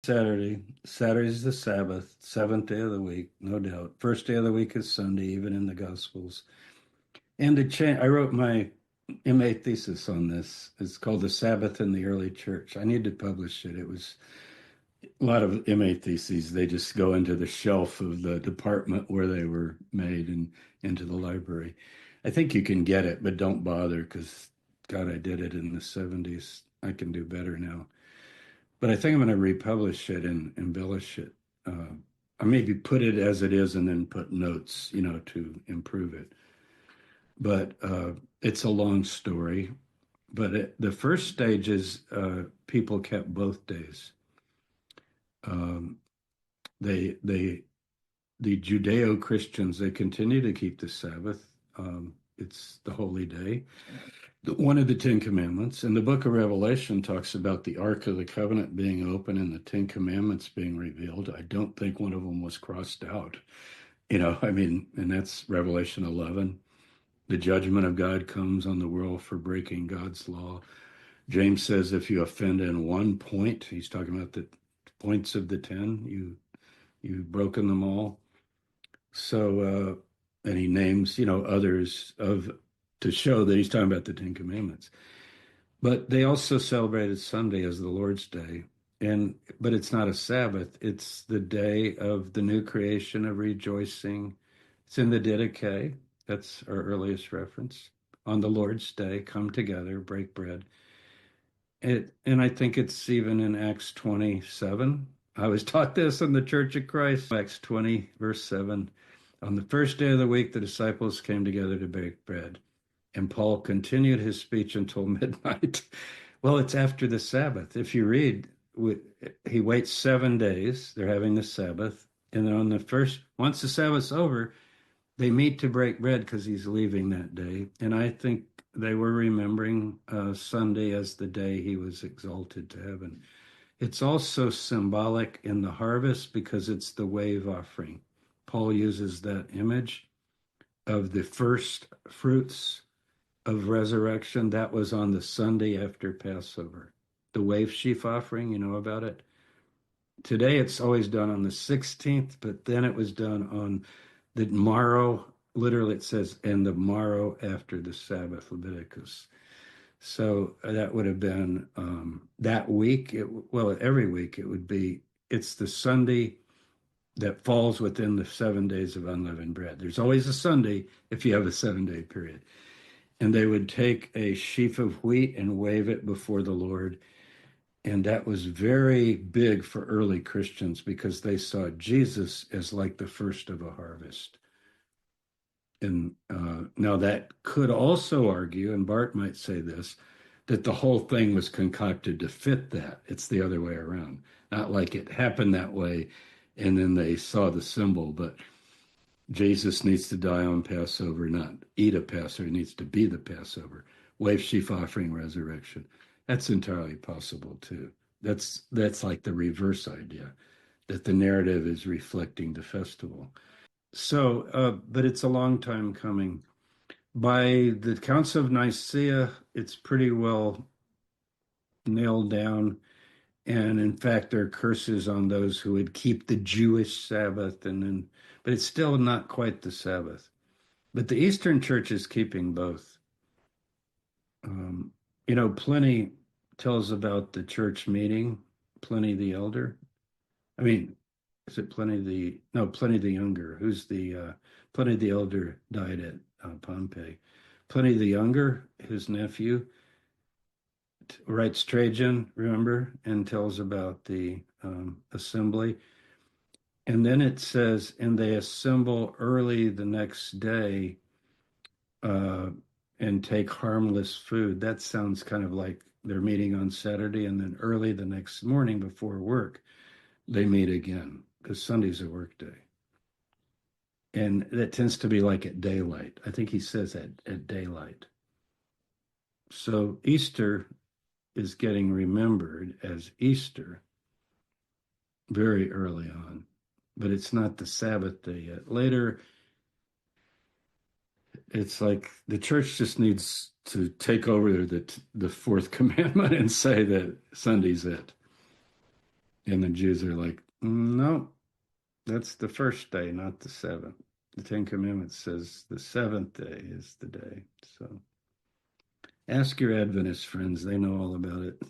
Saturday. Saturday's the Sabbath, seventh day of the week, no doubt. First day of the week is Sunday, even in the Gospels. And I wrote my MA thesis on this. It's called The Sabbath in the Early Church. I need to publish it. It was a lot of MA theses. They just go into the shelf of the department where they were made and into the library. I think you can get it, but don't bother because, God, I did it in the 70s. I can do better now. But I think I'm going to republish it and embellish it. I maybe put it as it is and then put notes, to improve it. But it's a long story. But the first stage is people kept both days. Um, they the Judeo-Christians, they continue to keep the Sabbath. It's the holy day, one of the Ten Commandments. And the book of Revelation talks about the Ark of the Covenant being open and the Ten Commandments being revealed. I don't think one of them was crossed out. And that's Revelation 11. The judgment of God comes on the world for breaking God's law. James says if you offend in one point, he's talking about the points of the 10, you've broken them all. So, and he names, others to show that he's talking about the Ten Commandments. But they also celebrated Sunday as the Lord's Day. But it's not a Sabbath. It's the day of the new creation of rejoicing. It's in the Didache. That's our earliest reference. On the Lord's Day, come together, break bread. And I think it's even in Acts 27. I was taught this in the Church of Christ, Acts 20, verse 7. On the first day of the week, the disciples came together to bake bread. And Paul continued his speech until midnight. Well, it's after the Sabbath. If you read, he waits 7 days. They're having the Sabbath. And then once the Sabbath's over, they meet to break bread because he's leaving that day. And I think they were remembering Sunday as the day he was exalted to heaven. It's also symbolic in the harvest because it's the wave offering. Paul uses that image of the first fruits of resurrection. That was on the Sunday after Passover. The wave sheaf offering, you know about it? Today it's always done on the 16th, but then it was done on the morrow. Literally it says, and the morrow after the Sabbath, Leviticus. So that would have been that week. Every week it would be, it's the Sunday that falls within the 7 days of unleavened bread. There's always a Sunday if you have a 7-day period. And they would take a sheaf of wheat and wave it before the Lord. And that was very big for early Christians because they saw Jesus as like the first of a harvest. And now that could also argue, and Bart might say this, that the whole thing was concocted to fit that. It's the other way around. Not like it happened that way and then they saw the symbol, but Jesus needs to die on Passover, not eat a Passover. He needs to be the Passover. Wave sheaf offering, resurrection. That's entirely possible too. That's like the reverse idea, that the narrative is reflecting the festival. So, but it's a long time coming. By the Council of Nicaea, it's pretty well nailed down. And in fact, there are curses on those who would keep the Jewish Sabbath, but it's still not quite the Sabbath. But the Eastern Church is keeping both. Pliny tells about the church meeting, Pliny the Elder. I mean, is it Pliny the Younger? Pliny the Elder died at Pompeii. Pliny the Younger, his nephew, writes Trajan, remember, and tells about the assembly. And then it says, and they assemble early the next day and take harmless food. That sounds kind of like they're meeting on Saturday, and then early the next morning before work, they meet again because Sunday's a work day. And that tends to be like at daylight. I think he says at daylight. So Easter is getting remembered as Easter very early on, but it's not the Sabbath day yet. Later, it's like the church just needs to take over the fourth commandment and say that Sunday's it. And the Jews are like, no, that's the first day, not the seventh. The Ten Commandments says the seventh day is the day. So ask your Adventist friends, they know all about it.